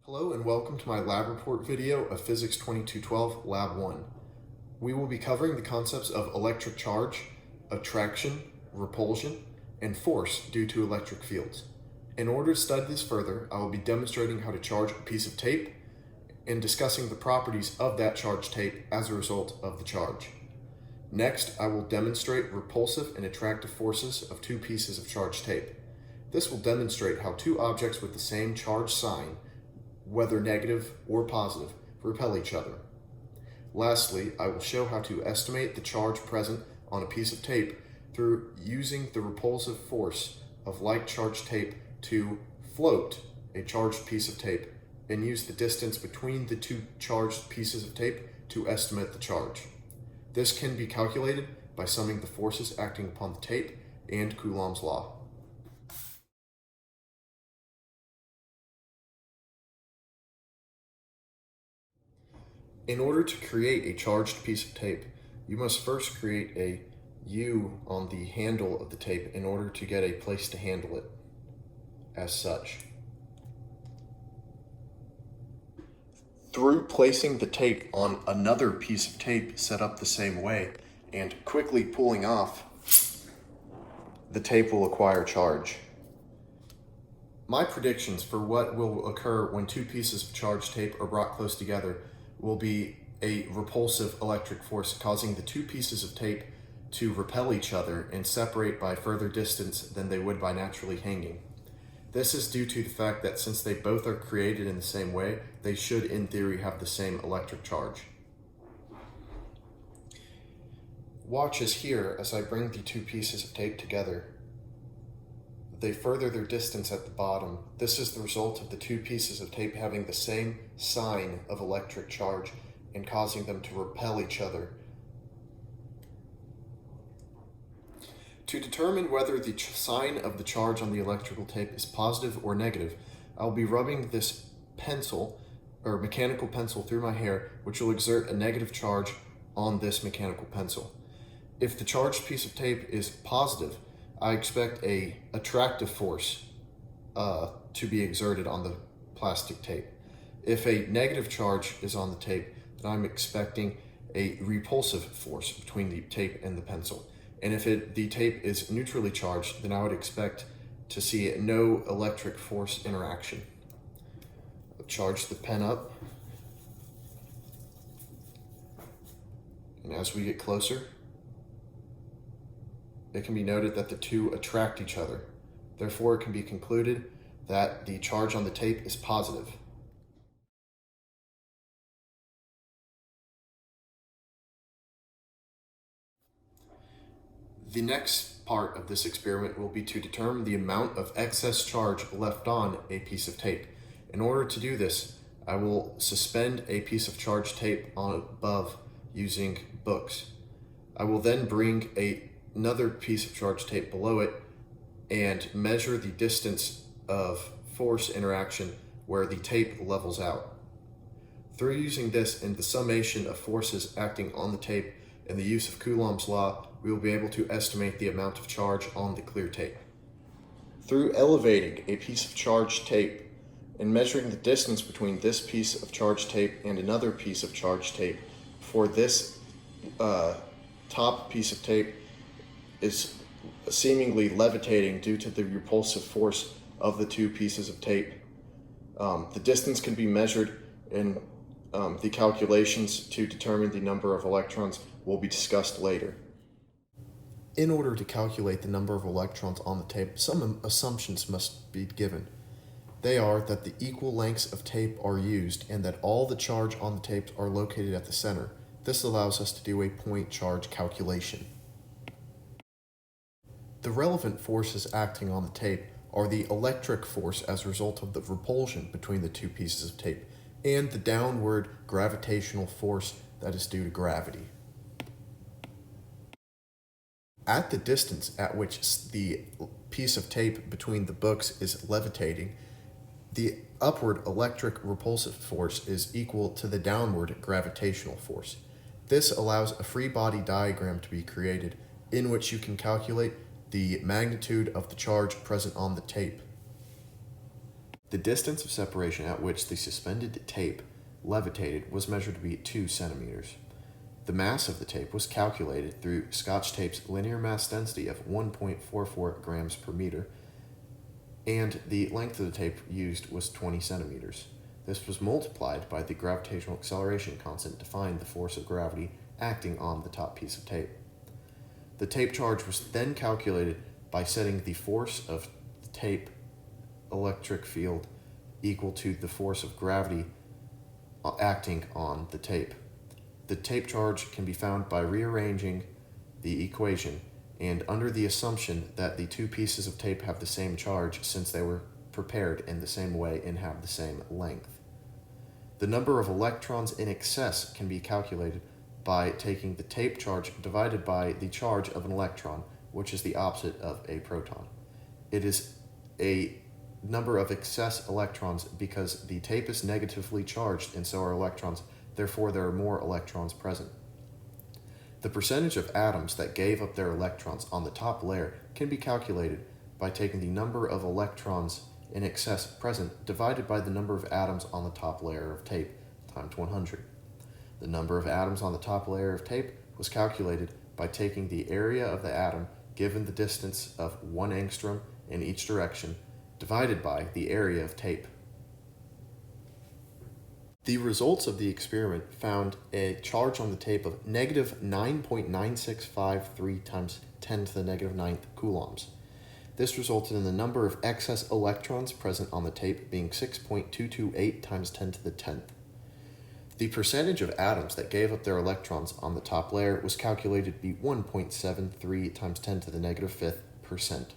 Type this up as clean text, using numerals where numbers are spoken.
Hello and welcome to my lab report video of Physics 2212 Lab 1. We will be covering the concepts of electric charge, attraction, repulsion, and force due to electric fields. In order to study this further, I will be demonstrating how to charge a piece of tape and discussing the properties of that charged tape as a result of the charge. Next, I will demonstrate repulsive and attractive forces of two pieces of charged tape. This will demonstrate how two objects with the same charge sign, whether negative or positive, repel each other. Lastly, I will show how to estimate the charge present on a piece of tape through using the repulsive force of like-charged tape to float a charged piece of tape and use the distance between the two charged pieces of tape to estimate the charge. This can be calculated by summing the forces acting upon the tape and Coulomb's law. In order to create a charged piece of tape, you must first create a U on the handle of the tape in order to get a place to handle it, as such. Through placing the tape on another piece of tape set up the same way and quickly pulling off, the tape will acquire charge. My predictions for what will occur when two pieces of charged tape are brought close together will be a repulsive electric force causing the two pieces of tape to repel each other and separate by further distance than they would by naturally hanging. This is due to the fact that since they both are created in the same way, they should in theory have the same electric charge. Watch as here as I bring the two pieces of tape together. They further their distance at the bottom. This is the result of the two pieces of tape having the same sign of electric charge and causing them to repel each other. To determine whether the sign of the charge on the electrical tape is positive or negative, I'll be rubbing this pencil or mechanical pencil through my hair, which will exert a negative charge on this mechanical pencil. If the charged piece of tape is positive, I expect an attractive force to be exerted on the plastic tape. If a negative charge is on the tape, then I'm expecting a repulsive force between the tape and the pencil. And if the tape is neutrally charged, then I would expect to see no electric force interaction. I'll charge the pen up. And as we get closer, it can be noted that the two attract each other. Therefore, it can be concluded that the charge on the tape is positive. The next part of this experiment will be to determine the amount of excess charge left on a piece of tape. In order to do this, I will suspend a piece of charged tape above using books. I will then bring another piece of charged tape below it and measure the distance of force interaction where the tape levels out. Through using this and the summation of forces acting on the tape and the use of Coulomb's law, we will be able to estimate the amount of charge on the clear tape. Through elevating a piece of charged tape and measuring the distance between this piece of charged tape and another piece of charged tape, for this top piece of tape is seemingly levitating due to the repulsive force of the two pieces of tape. The distance can be measured in the calculations to determine the number of electrons will be discussed later. In order to calculate the number of electrons on the tape, some assumptions must be given. They are that the equal lengths of tape are used and that all the charge on the tape are located at the center. This allows us to do a point charge calculation. The relevant forces acting on the tape are the electric force as a result of the repulsion between the two pieces of tape and the downward gravitational force that is due to gravity. At the distance at which the piece of tape between the books is levitating, the upward electric repulsive force is equal to the downward gravitational force. This allows a free body diagram to be created in which you can calculate the magnitude of the charge present on the tape. The distance of separation at which the suspended tape levitated was measured to be 2 centimeters. The mass of the tape was calculated through Scotch tape's linear mass density of 1.44 grams per meter, and the length of the tape used was 20 centimeters. This was multiplied by the gravitational acceleration constant to find the force of gravity acting on the top piece of tape. The tape charge was then calculated by setting the force of the tape electric field equal to the force of gravity acting on the tape. The tape charge can be found by rearranging the equation and under the assumption that the two pieces of tape have the same charge since they were prepared in the same way and have the same length. The number of electrons in excess can be calculated by taking the tape charge divided by the charge of an electron, which is the opposite of a proton. It is a number of excess electrons because the tape is negatively charged and so are electrons, therefore there are more electrons present. The percentage of atoms that gave up their electrons on the top layer can be calculated by taking the number of electrons in excess present divided by the number of atoms on the top layer of tape times 100. The number of atoms on the top layer of tape was calculated by taking the area of the atom given the distance of 1 angstrom in each direction divided by the area of tape. The results of the experiment found a charge on the tape of negative 9.9653 times 10 to the negative 9th coulombs. This resulted in the number of excess electrons present on the tape being 6.228 times 10 to the 10th. The percentage of atoms that gave up their electrons on the top layer was calculated to be 1.73 times 10 to the negative 5th percent.